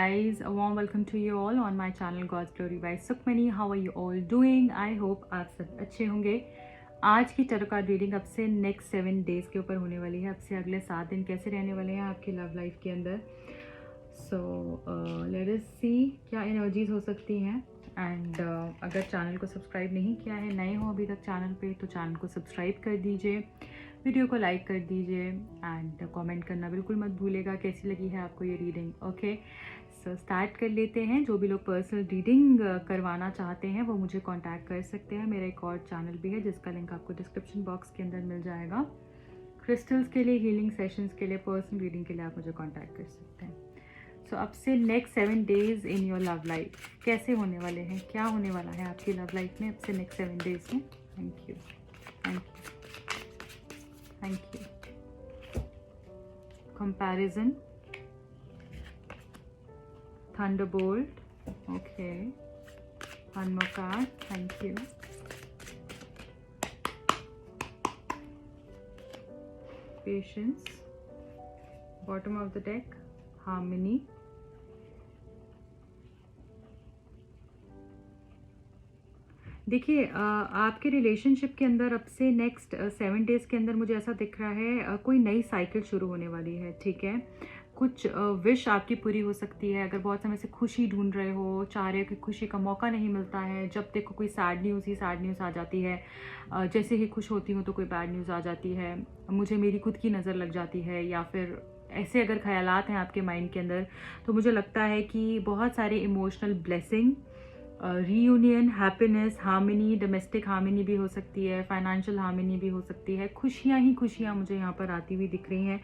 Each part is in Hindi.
guys, a warm welcome to you all on my channel God's Glory by Sukhmani. How are you all doing? I hope आप सब अच्छे होंगे। आज की टैरो कार्ड रीडिंग अब से नेक्स्ट 7 डेज़ के ऊपर होने वाली है। अब से अगले 7 दिन कैसे रहने वाले हैं आपकी लव लाइफ के अंदर। सो लेट अस सी क्या एनर्जीज हो सकती हैं। एंड अगर चैनल को सब्सक्राइब नहीं किया है, नए हो अभी तक चैनल पे, तो चैनल को सब्सक्राइब कर दीजिए, वीडियो को लाइक कर दीजिए एंड कमेंट करना बिल्कुल मत भूलेगा कैसी लगी है आपको ये रीडिंग। ओके, सो स्टार्ट कर लेते हैं। जो भी लोग पर्सनल रीडिंग करवाना चाहते हैं वो मुझे कांटेक्ट कर सकते हैं। मेरा एक और चैनल भी है जिसका लिंक आपको डिस्क्रिप्शन बॉक्स के अंदर मिल जाएगा। क्रिस्टल्स के लिए, हीलिंग सेशंस के लिए, पर्सनल रीडिंग के लिए आप मुझे कॉन्टैक्ट कर सकते हैं। सो अब से next 7 days in your love life कैसे होने वाले हैं, क्या होने वाला है आपकी लव लाइफ में अब से नेक्स्ट 7 डेज में। Thank you, thank you, thank you. Comparison, Thunderbolt, okay, one more card, thank you. Patience, bottom of the deck, harmony, देखिए आपके रिलेशनशिप के अंदर अब से नेक्स्ट 7 डेज़ के अंदर मुझे ऐसा दिख रहा है कोई नई साइकिल शुरू होने वाली है। ठीक है, कुछ विश आपकी पूरी हो सकती है। अगर बहुत समय से खुशी ढूंढ रहे हो, चाह रहे हो कि खुशी का मौका नहीं मिलता है, जब देखो कोई सैड न्यूज़ ही सैड न्यूज़ आ जाती है, जैसे ही खुश होती हूँ तो कोई बैड न्यूज़ आ जाती है, मुझे मेरी खुद की नज़र लग जाती है, या फिर ऐसे अगर ख्यालात हैं आपके माइंड के अंदर, तो मुझे लगता है कि बहुत सारे emotional blessing, reunion, happiness, harmony, domestic harmony भी हो सकती है, फाइनेंशियल हार्मनी भी हो सकती है। खुशियाँ ही खुशियाँ मुझे यहाँ पर आती हुई दिख रही हैं।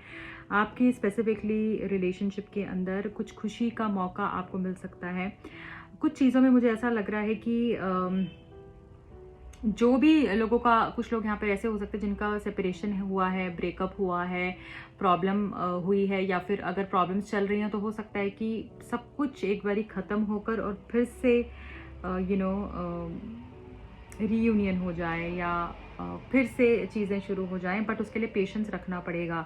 आपके स्पेसिफिकली रिलेशनशिप के अंदर कुछ खुशी का मौका आपको मिल सकता है। कुछ चीज़ों में मुझे ऐसा लग रहा है कि जो भी लोगों का, कुछ लोग यहाँ पर ऐसे हो सकते हैं जिनका सेपरेशन हुआ है, ब्रेकअप हुआ है, प्रॉब्लम हुई है, या फिर अगर प्रॉब्लम्स चल रही हैं तो हो सकता है कि सब कुछ एक बारी ख़त्म होकर और फिर से रीयूनियन हो जाए, या फिर से चीज़ें शुरू हो जाएं। बट उसके लिए पेशेंस रखना पड़ेगा।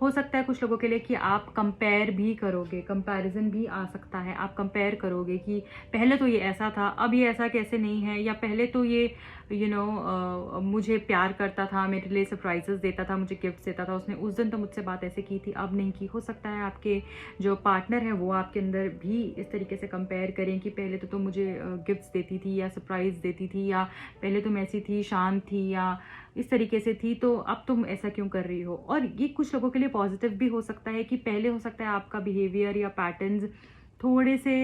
हो सकता है कुछ लोगों के लिए कि आप कंपेयर भी करोगे, कंपैरिजन भी आ सकता है। आप कंपेयर करोगे कि पहले तो ये ऐसा था, अब ये ऐसा कैसे नहीं है, या पहले तो ये मुझे प्यार करता था, मेरे लिए सरप्राइजेस देता था, मुझे गिफ्ट्स देता था, उसने उस दिन तो मुझसे बात ऐसे की थी, अब नहीं की। हो सकता है आपके जो पार्टनर है वो आपके अंदर भी इस तरीके से कंपेयर करें कि पहले तो मुझे गिफ्ट्स देती थी या सरप्राइज देती थी, या पहले तुम ऐसी थी, शांत थी, या इस तरीके से थी, तो अब तुम ऐसा क्यों कर रही हो। और ये कुछ लोगों के लिए पॉजिटिव भी हो सकता है कि पहले हो सकता है आपका बिहेवियर या पैटर्न्स थोड़े से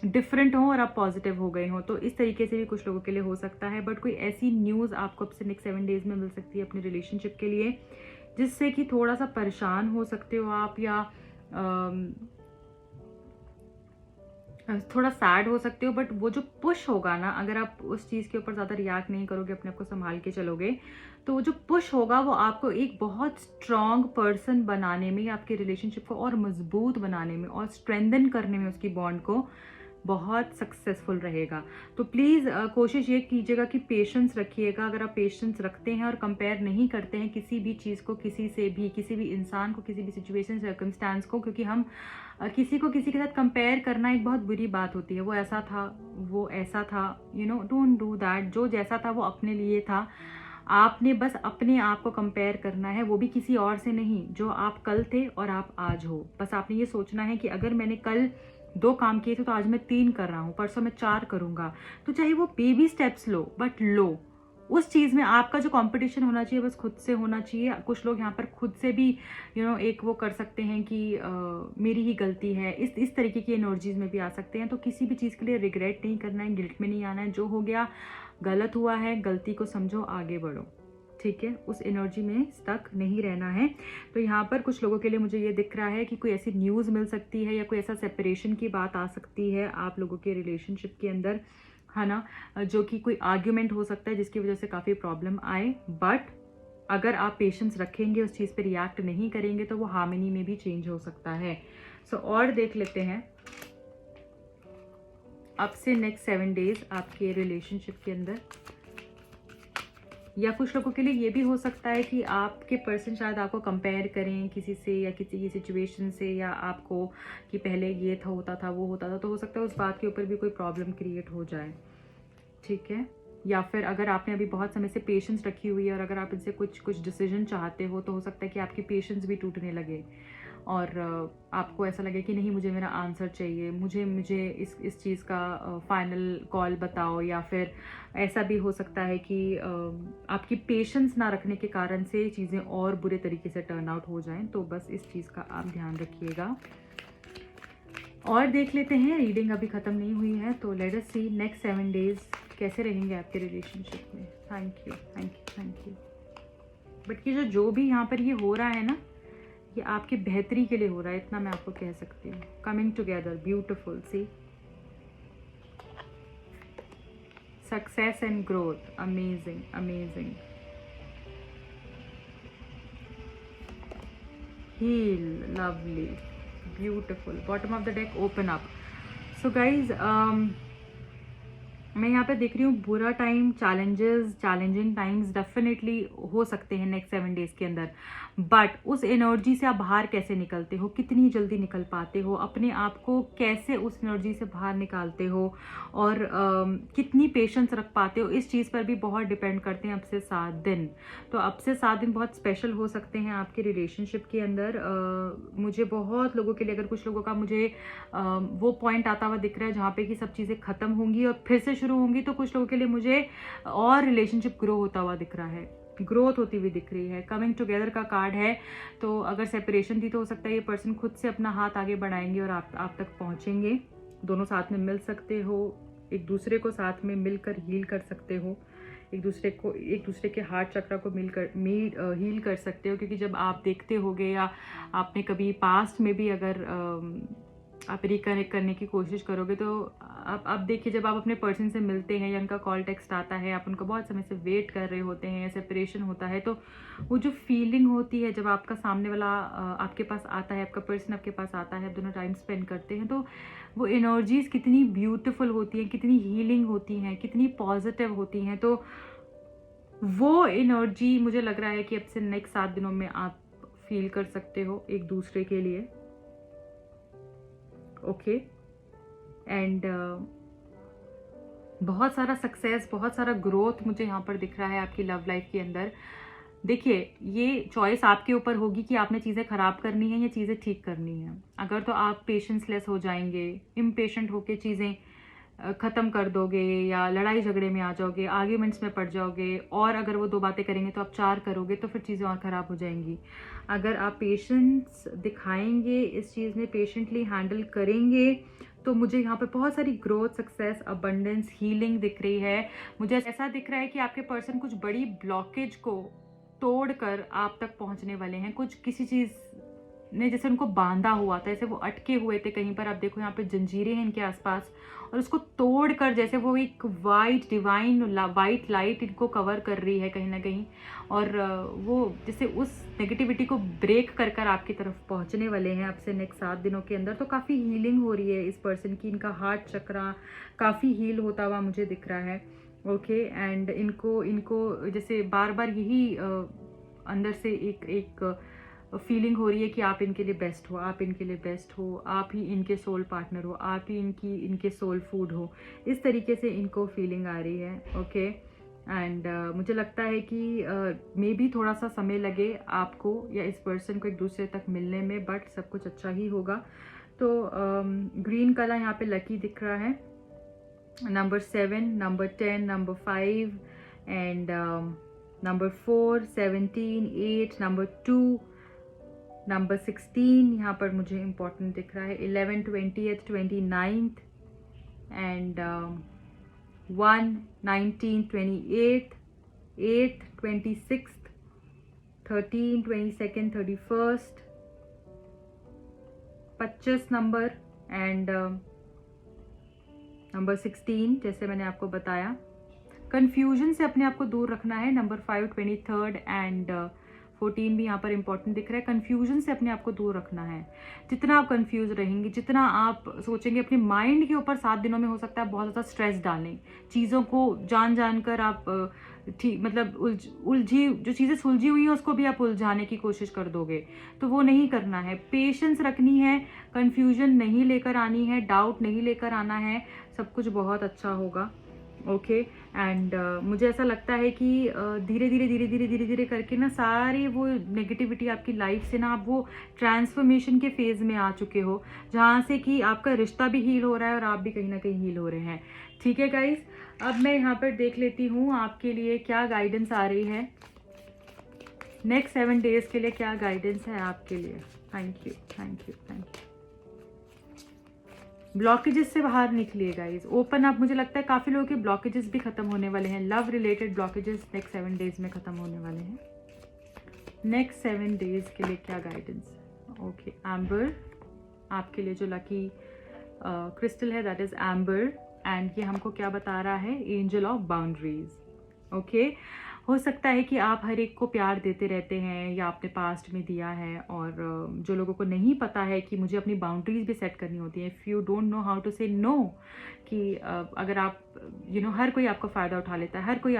डिफरेंट हो और आप पॉजिटिव हो गए हो, तो इस तरीके से भी कुछ लोगों के लिए हो सकता है। बट कोई ऐसी न्यूज़ आपको अब से नेक्स्ट 7 डेज में मिल सकती है अपने रिलेशनशिप के लिए, जिससे कि थोड़ा सा परेशान हो सकते हो आप, या थोड़ा सैड हो सकते हो। बट वो जो पुश होगा ना, अगर आप उस चीज़ के ऊपर ज़्यादा रिएक्ट नहीं करोगे, अपने आप को संभाल के चलोगे, तो वो जो पुश होगा वो आपको एक बहुत स्ट्रॉन्ग पर्सन बनाने में, आपके रिलेशनशिप को और मजबूत बनाने में और स्ट्रेंथन करने में, उसकी बॉन्ड को बहुत सक्सेसफुल रहेगा। तो प्लीज़ कोशिश ये कीजिएगा कि पेशेंस रखिएगा। अगर आप पेशेंस रखते हैं और कंपेयर नहीं करते हैं किसी भी चीज़ को किसी से भी, किसी भी इंसान को, किसी भी सिचुएशन, सर्कमस्टांस को, क्योंकि हम किसी को किसी के साथ कंपेयर करना एक बहुत बुरी बात होती है। वो ऐसा था, वो ऐसा था, डोंट डू दैट। जो जैसा था वो अपने लिए था। आपने बस अपने आप को कंपेयर करना है, वो भी किसी और से नहीं। जो आप कल थे और आप आज हो, बस आपने ये सोचना है कि अगर मैंने कल 2 काम किए थे तो आज मैं 3 कर रहा हूँ, परसों मैं 4 करूँगा। तो चाहे वो बेबी स्टेप्स लो, बट लो। उस चीज़ में आपका जो कंपटीशन होना चाहिए बस खुद से होना चाहिए। कुछ लोग यहाँ पर खुद से भी एक वो कर सकते हैं कि मेरी ही गलती है, इस तरीके की एनर्जीज में भी आ सकते हैं। तो किसी भी चीज़ के लिए रिग्रेट नहीं करना है, गिल्ट में नहीं आना है। जो हो गया गलत हुआ है, गलती को समझो, आगे बढ़ो। ठीक है, उस एनर्जी में स्टक नहीं रहना है। तो यहाँ पर कुछ लोगों के लिए मुझे ये दिख रहा है कि कोई ऐसी न्यूज़ मिल सकती है, या कोई ऐसा सेपरेशन की बात आ सकती है आप लोगों के रिलेशनशिप के अंदर, है ना, जो कि कोई आर्ग्यूमेंट हो सकता है जिसकी वजह से काफ़ी प्रॉब्लम आए। बट अगर आप पेशेंस रखेंगे, उस चीज़ पे रिएक्ट नहीं करेंगे, तो वो हार्मनी में भी चेंज हो सकता है। सो और देख लेते हैं अब से नेक्स्ट 7 डेज आपके रिलेशनशिप के अंदर या कुछ लोगों के लिए ये भी हो सकता है कि आपके पर्सन शायद आपको कंपेयर करें किसी से या किसी की सिचुएशन से, या आपको कि पहले ये था होता था वो होता था, तो हो सकता है उस बात के ऊपर भी कोई प्रॉब्लम क्रिएट हो जाए, ठीक है। या फिर अगर आपने अभी बहुत समय से पेशेंस रखी हुई है और अगर आप इनसे कुछ डिसीजन चाहते हो, तो हो सकता है कि आपकी पेशेंस भी टूटने लगे और आपको ऐसा लगे कि नहीं, मुझे मेरा आंसर चाहिए, मुझे इस चीज़ का फाइनल कॉल बताओ। या फिर ऐसा भी हो सकता है कि आपकी पेशेंस ना रखने के कारण से चीज़ें और बुरे तरीके से टर्न आउट हो जाएं, तो बस इस चीज़ का आप ध्यान रखिएगा। और देख लेते हैं, रीडिंग अभी ख़त्म नहीं हुई है, तो लेट अस सी नेक्स्ट 7 डेज कैसे रहेंगे आपके रिलेशनशिप में। Thank you, thank you, thank you. But ये जो भी यहाँ पर ये हो रहा है ना, ये आपकी बेहतरी के लिए हो रहा है, इतना मैं आपको कह सकती हूँ। Coming together, beautiful, see success and growth, amazing amazing. Heal, lovely, beautiful. Bottom of the deck, open up. So guys, मैं यहाँ पे देख रही हूँ बुरा टाइम, चैलेंजिंग टाइम्स डेफिनेटली हो सकते हैं नेक्स्ट 7 डेज के अंदर, बट उस एनर्जी से आप बाहर कैसे निकलते हो, कितनी जल्दी निकल पाते हो, अपने आप को कैसे उस एनर्जी से बाहर निकालते हो, और कितनी पेशेंस रख पाते हो, इस चीज़ पर भी बहुत डिपेंड करते हैं अब से 7 दिन। तो अब से 7 दिन बहुत स्पेशल हो सकते हैं आपके रिलेशनशिप के अंदर। मुझे बहुत लोगों के लिए, अगर कुछ लोगों का मुझे वो पॉइंट आता हुआ दिख रहा है जहाँ पे कि सब चीज़ें ख़त्म होंगी और फिर से शुरू होंगी, तो कुछ लोगों के लिए मुझे और रिलेशनशिप ग्रो होता हुआ दिख रहा है, ग्रोथ होती हुई दिख रही है। कमिंग टुगेदर का कार्ड है, तो अगर सेपरेशन थी तो हो सकता है ये पर्सन खुद से अपना हाथ आगे बढ़ाएंगे और आप तक पहुंचेंगे। दोनों साथ में मिल सकते हो, एक दूसरे को साथ में मिलकर हील कर सकते हो, एक दूसरे के हार्ट चक्र को हील कर सकते हो। क्योंकि जब आप देखते होगे या आपने कभी पास्ट में भी अगर आप रिकनेक्ट करने की कोशिश करोगे, तो आप देखिए, जब आप अपने पर्सन से मिलते हैं या उनका कॉल टेक्स्ट आता है, आप उनको बहुत समय से वेट कर रहे होते हैं या सेपरेशन होता है, तो वो जो फीलिंग होती है जब आपका सामने वाला आपके पास आता है, आपका पर्सन आपके पास आता है, दोनों टाइम स्पेंड करते हैं, तो वो एनर्जीज कितनी ब्यूटीफुल होती हैं, कितनी हीलिंग होती हैं, कितनी पॉजिटिव होती हैं। तो वो एनर्जी मुझे लग रहा है कि अब से नेक्स्ट 7 दिनों में आप फील कर सकते हो एक दूसरे के लिए। ओके, एंड बहुत सारा सक्सेस, बहुत सारा ग्रोथ मुझे यहाँ पर दिख रहा है आपकी लव लाइफ के अंदर। देखिए, ये चॉइस आपके ऊपर होगी कि आपने चीज़ें ख़राब करनी है या चीज़ें ठीक करनी है। अगर तो आप पेशेंसलेस हो जाएंगे, इम्पेशेंट होके चीज़ें ख़त्म कर दोगे या लड़ाई झगड़े में आ जाओगे, आर्ग्यूमेंट्स में पड़ जाओगे, और अगर वो 2 बातें करेंगे तो आप 4 करोगे, तो फिर चीज़ें और ख़राब हो जाएंगी। अगर आप पेशेंस दिखाएंगे, इस चीज़ में पेशेंटली हैंडल करेंगे, तो मुझे यहाँ पे बहुत सारी ग्रोथ, सक्सेस, अबंडेंस, हीलिंग दिख रही है। मुझे ऐसा दिख रहा है कि आपके पर्सन कुछ बड़ी ब्लॉकेज को तोड़कर आप तक पहुँचने वाले हैं। कुछ किसी चीज़ ने जैसे उनको बांधा हुआ था, जैसे वो अटके हुए थे कहीं पर, आप देखो यहाँ पे जंजीरें हैं इनके आसपास, और उसको तोड़कर जैसे वो एक डिवाइन वाइट लाइट इनको कवर कर रही है कहीं ना कहीं, और वो जैसे उस नेगेटिविटी को ब्रेक कर कर आपकी तरफ पहुंचने वाले हैं आपसे नेक्स्ट 7 दिनों के अंदर। तो काफ़ी हीलिंग हो रही है इस पर्सन की, इनका हार्ट चक्रा काफ़ी हील होता हुआ मुझे दिख रहा है। ओके, एंड इनको जैसे बार बार यही अंदर से एक फीलिंग हो रही है कि आप इनके लिए बेस्ट हो, आप इनके लिए बेस्ट हो, आप ही इनके सोल पार्टनर हो, आप ही इनके सोल फूड हो, इस तरीके से इनको फीलिंग आ रही है। ओके, एंड मुझे लगता है कि मे बी थोड़ा सा समय लगे आपको या इस पर्सन को एक दूसरे तक मिलने में, बट सब कुछ अच्छा ही होगा। तो ग्रीन कलर यहाँ पे लकी दिख रहा है, number 7, number 10, number 5 and number 4, 17, 8, number 2, number 16 यहाँ पर मुझे इम्पोर्टेंट दिख रहा है, 11, 20th, 29th and 1, 19, 28th, 8th, 26th, 13, 22nd, 31st, 25 number and number 16, जैसे मैंने आपको बताया। कंफ्यूजन से अपने आप को दूर रखना है, नंबर 5, 23rd एंड 14 भी यहाँ पर इंपॉर्टेंट दिख रहा है। कंफ्यूजन से अपने आप को दूर रखना है। जितना आप कंफ्यूज रहेंगे, जितना आप सोचेंगे, अपने माइंड के ऊपर 7 दिनों में हो सकता है बहुत ज़्यादा स्ट्रेस डालें, चीज़ों को जान कर आप ठीक मतलब उलझी जो चीज़ें सुलझी हुई हैं उसको भी आप उलझाने की कोशिश कर दोगे, तो वो नहीं करना है। पेशेंस रखनी है, कंफ्यूजन नहीं लेकर आनी है, डाउट नहीं लेकर आना है, सब कुछ बहुत अच्छा होगा। ओके एंड मुझे ऐसा लगता है कि धीरे धीरे धीरे धीरे धीरे धीरे करके ना सारी वो नेगेटिविटी आपकी लाइफ से ना आप वो ट्रांसफॉर्मेशन के फेज़ में आ चुके हो, जहाँ से कि आपका रिश्ता भी हील हो रहा है और आप भी कहीं ना कहीं हील हो रहे हैं। ठीक है गाइस, अब मैं यहाँ पर देख लेती हूँ आपके लिए क्या गाइडेंस आ रही है नेक्स्ट 7 डेज के लिए, क्या गाइडेंस है आपके लिए। Thank you thank you thank you. Blockages से बाहर निकलिए गाइज, ओपन अप। मुझे लगता है काफ़ी लोगों के ब्लॉकेजेस भी खत्म होने वाले हैं, love related blockages next 7 days में खत्म होने वाले हैं। नेक्स्ट 7 डेज के लिए क्या गाइडेंस। ओके एम्बर, आपके लिए जो लकी क्रिस्टल है दैट इज एम्बर, एंड ये हमको क्या बता रहा है, एंजल ऑफ बाउंड्रीज। ओके, हो सकता है कि आप हर एक को प्यार देते रहते हैं या आपने पास्ट में दिया है, और जो लोगों को नहीं पता है कि मुझे अपनी बाउंड्रीज भी सेट करनी होती है, if you don't know how to say no, कि अगर आप हर कोई आपका फ़ायदा उठा लेता है, हर कोई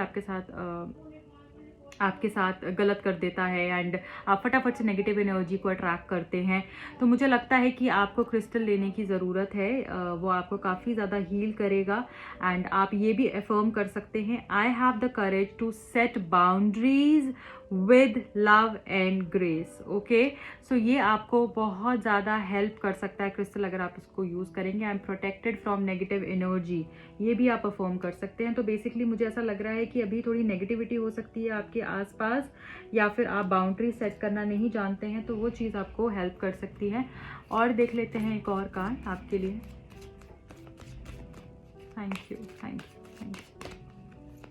आपके साथ गलत कर देता है एंड आप फटाफट से नेगेटिव एनर्जी को अट्रैक्ट करते हैं, तो मुझे लगता है कि आपको क्रिस्टल लेने की ज़रूरत है। वो आपको काफ़ी ज़्यादा हील करेगा एंड आप ये भी अफर्म कर सकते हैं, I have the courage to set boundaries with love and grace. Okay, so ये आपको बहुत ज़्यादा हेल्प कर सकता है क्रिस्टल, अगर आप इसको यूज़ करेंगे। I am protected from negative energy, ये भी आप अफर्म कर सकते हैं। तो बेसिकली मुझे ऐसा लग रहा है कि अभी थोड़ी नेगेटिविटी हो सकती है आपके आसपास, या फिर आप बाउंड्री सेट करना नहीं जानते हैं, तो वो चीज़ आपको हेल्प कर सकती है। और देख लेते हैं एक और कार्ड आपके लिए। Thank you thank you thank you.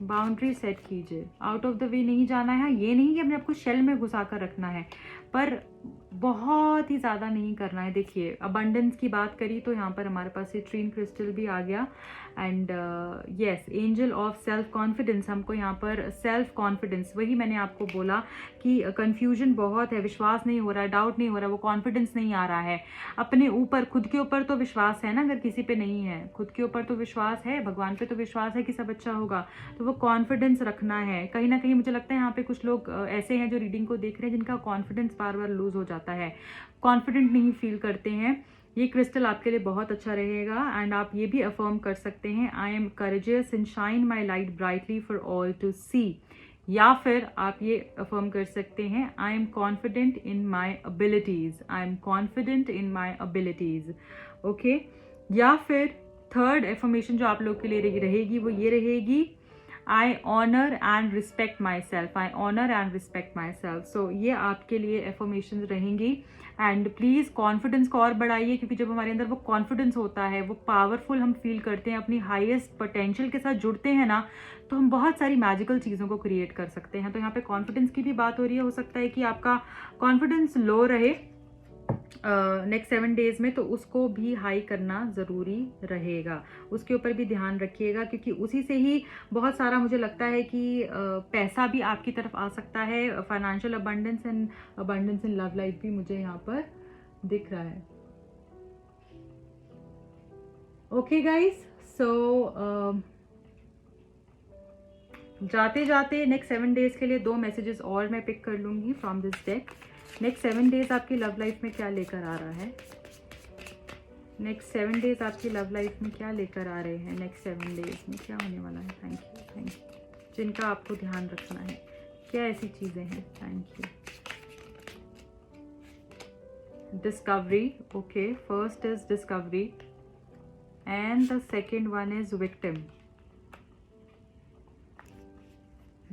Boundary set कीजिए, आउट ऑफ द वे नहीं जाना है। ये नहीं कि अपने आपको शेल में घुसा कर रखना है, पर बहुत ही ज़्यादा नहीं करना है। देखिए, अबंडेंस की बात करी तो यहाँ पर हमारे पास सिट्रीन क्रिस्टल भी आ गया, and yes, angel of self confidence. हमको यहाँ पर सेल्फ कॉन्फिडेंस, वही मैंने आपको बोला कि कंफ्यूजन बहुत है, विश्वास नहीं हो रहा है, डाउट नहीं हो रहा है, वो कॉन्फिडेंस नहीं आ रहा है अपने ऊपर। खुद के ऊपर तो विश्वास है ना, अगर किसी पे नहीं है, खुद के ऊपर तो विश्वास है, भगवान पे तो विश्वास है कि सब अच्छा होगा, तो वो कॉन्फिडेंस रखना है। कहीं ना कहीं मुझे लगता है यहाँ पे कुछ लोग ऐसे हैं जो रीडिंग को देख रहे हैं जिनका कॉन्फिडेंस बार बार लूज हो जाता है, कॉन्फिडेंट नहीं फील करते हैं। ये क्रिस्टल आपके लिए बहुत अच्छा रहेगा एंड आप ये भी अफर्म कर सकते हैं, I am courageous and shine my light brightly for all to see. या फिर आप ये अफर्म कर सकते हैं, I am confident in my abilities, I am confident in my abilities. Okay, या फिर थर्ड एफर्मेशन जो आप लोग के लिए रहेगी वो ये रहेगी, I honour and respect myself, I honour and respect myself. So ये आपके लिए एफर्मेशन रहेंगी। एंड प्लीज़ कॉन्फिडेंस को और बढ़ाइए, क्योंकि जब हमारे अंदर वो कॉन्फिडेंस होता है, वो पावरफुल हम फील करते हैं, अपनी हाईएस्ट पोटेंशियल के साथ जुड़ते हैं ना, तो हम बहुत सारी मैजिकल चीज़ों को क्रिएट कर सकते हैं। तो यहाँ पे कॉन्फिडेंस की भी बात हो रही है, हो सकता है कि आपका कॉन्फिडेंस लो रहे नेक्स्ट 7 डेज में, तो उसको भी हाई करना ज़रूरी रहेगा, उसके ऊपर भी ध्यान रखिएगा, क्योंकि उसी से ही बहुत सारा मुझे लगता है कि पैसा भी आपकी तरफ आ सकता है। Financial abundance in love life भी मुझे यहाँ पर दिख रहा है। ओके गाइस, सो जाते जाते नेक्स्ट 7 डेज के लिए 2 मैसेजेस और मैं पिक कर लूँगी from this deck. Next 7 days आपकी लव लाइफ में क्या लेकर आ रहा है, नेक्स्ट 7 डेज आपकी लव लाइफ में क्या लेकर आ रहे हैं, नेक्स्ट 7 डेज में क्या होने वाला है। थैंक यू, जिनका आपको ध्यान रखना है, क्या ऐसी चीज़ें हैं। Thank you. Discovery, okay, first is discovery and the second one is victim.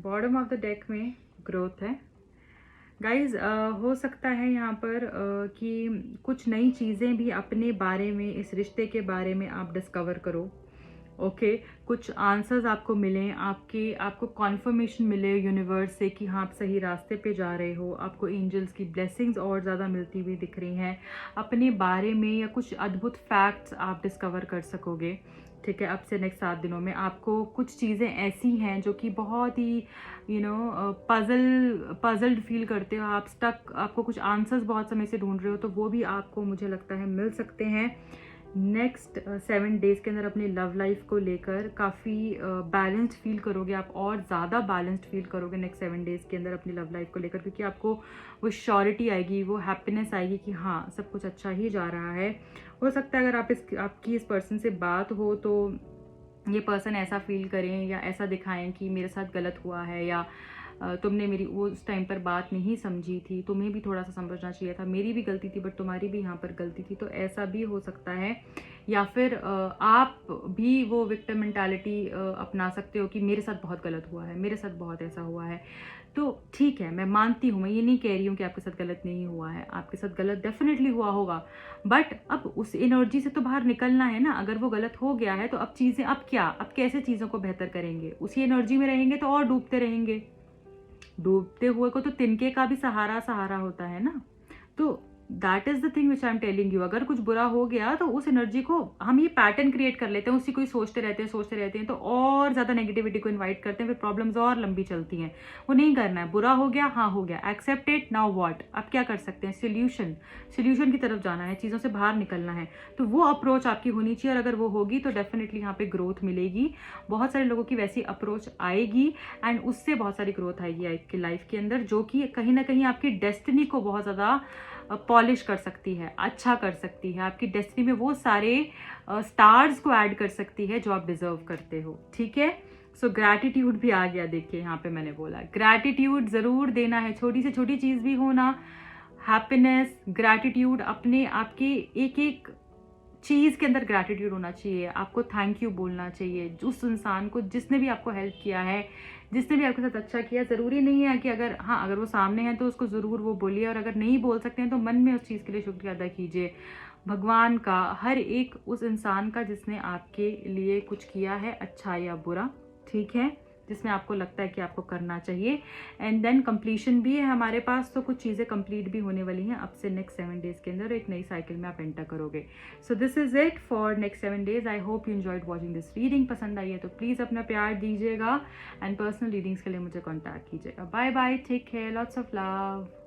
Bottom of the deck में ग्रोथ है गाइज। हो सकता है यहाँ पर कि कुछ नई चीज़ें भी अपने बारे में, इस रिश्ते के बारे में आप डिस्कवर करो। ओके, कुछ आंसर्स आपको मिलें, आपको कॉन्फर्मेशन मिले यूनिवर्स से कि हाँ आप सही रास्ते पे जा रहे हो, आपको एंजल्स की ब्लेसिंग्स और ज़्यादा मिलती हुई दिख रही हैं अपने बारे में, या कुछ अद्भुत फैक्ट्स आप डिस्कवर कर सकोगे। ठीक है, अब से नेक्स्ट 7 दिनों में आपको कुछ चीज़ें ऐसी हैं जो कि बहुत ही पजल्ड फील करते हो आप, आपको कुछ आंसर्स बहुत समय से ढूंढ रहे हो, तो वो भी आपको मुझे लगता है मिल सकते हैं। नेक्स्ट 7 डेज़ के अंदर अपनी लव लाइफ को लेकर काफ़ी बैलेंस्ड फील करोगे आप, और ज़्यादा बैलेंस्ड फील करोगे नेक्स्ट 7 डेज़ के अंदर अपनी लव लाइफ को लेकर, क्योंकि आपको वो श्योरिटी आएगी, वो हैप्पीनेस आएगी कि हाँ सब कुछ अच्छा ही जा रहा है। हो सकता है अगर आपकी इस पर्सन से बात हो तो ये पर्सन ऐसा फील करें या ऐसा दिखाएं कि मेरे साथ गलत हुआ है, या तुमने मेरी वो उस टाइम पर बात नहीं समझी थी, तुम्हें भी थोड़ा सा समझना चाहिए था, मेरी भी गलती थी बट तुम्हारी भी यहाँ पर गलती थी, तो ऐसा भी हो सकता है। या फिर आप भी वो विक्टिम मेंटालिटी अपना सकते हो कि मेरे साथ बहुत गलत हुआ है, मेरे साथ बहुत ऐसा हुआ है। तो ठीक है, मैं मानती हूँ, मैं ये नहीं कह रही हूँ कि आपके साथ गलत नहीं हुआ है, आपके साथ गलत डेफिनेटली हुआ होगा, बट अब उस एनर्जी से तो बाहर निकलना है ना। अगर वो गलत हो गया है तो अब चीज़ें, अब क्या, अब कैसे चीज़ों को बेहतर करेंगे? उसी एनर्जी में रहेंगे तो और डूबते रहेंगे। डूबते हुए को तो तिनके का भी सहारा सहारा होता है ना। तो that is the thing which I am telling you. अगर कुछ बुरा हो गया तो उस एनर्जी को हम ये पैटर्न क्रिएट कर लेते हैं, उसी को ही सोचते रहते हैं तो और ज्यादा नेगेटिविटी को इन्वाइट करते हैं, फिर प्रॉब्लम्स और लंबी चलती हैं। वो नहीं करना है। बुरा हो गया, हाँ हो गया, एक्सेप्ट इट, नाउ व्हाट, अब क्या कर सकते हैं? सोल्यूशन की तरफ जाना है, चीज़ों से बाहर निकलना है। तो वो अप्रोच आपकी होनी चाहिए, और अगर वो होगी तो डेफिनेटली यहाँ पे ग्रोथ मिलेगी। बहुत सारे लोगों की वैसी अप्रोच आएगी एंड उससे बहुत सारी ग्रोथ आएगी आपकी लाइफ के अंदर, जो कि कहीं ना कहीं आपकी डेस्टिनी को बहुत ज़्यादा पॉलिश कर सकती है, अच्छा कर सकती है। आपकी डेस्टिनी में वो सारे स्टार्स को ऐड कर सकती है जो आप डिजर्व करते हो। ठीक है, सो ग्रैटिट्यूड भी आ गया। देखिए यहाँ पे मैंने बोला ग्रैटिट्यूड जरूर देना है, छोटी से छोटी चीज भी हो ना, हैप्पीनेस, ग्रैटिट्यूड, अपने आपके एक एक चीज के अंदर ग्रैटिट्यूड होना चाहिए। आपको थैंक यू बोलना चाहिए उस इंसान को जिसने भी आपको हेल्प किया है, जिसने भी आपके साथ अच्छा किया। जरूरी नहीं है कि अगर वो सामने है तो उसको जरूर वो बोलिए, और अगर नहीं बोल सकते हैं तो मन में उस चीज के लिए शुक्रिया अदा कीजिए भगवान का, हर एक उस इंसान का जिसने आपके लिए कुछ किया है, अच्छा या बुरा। ठीक है, जिसमें आपको लगता है कि आपको करना चाहिए। एंड देन कंप्लीशन भी है हमारे पास, तो कुछ चीज़ें कंप्लीट भी होने वाली हैं अब से नेक्स्ट 7 डेज के अंदर। एक नई साइकिल में आप एंटर करोगे। So this is it for next 7 days. I hope you enjoyed watching this reading. पसंद आई है तो प्लीज़ अपना प्यार दीजिएगा एंड पर्सनल रीडिंग्स के लिए मुझे कॉन्टैक्ट कीजिएगा। Bye bye, take care, lots of love.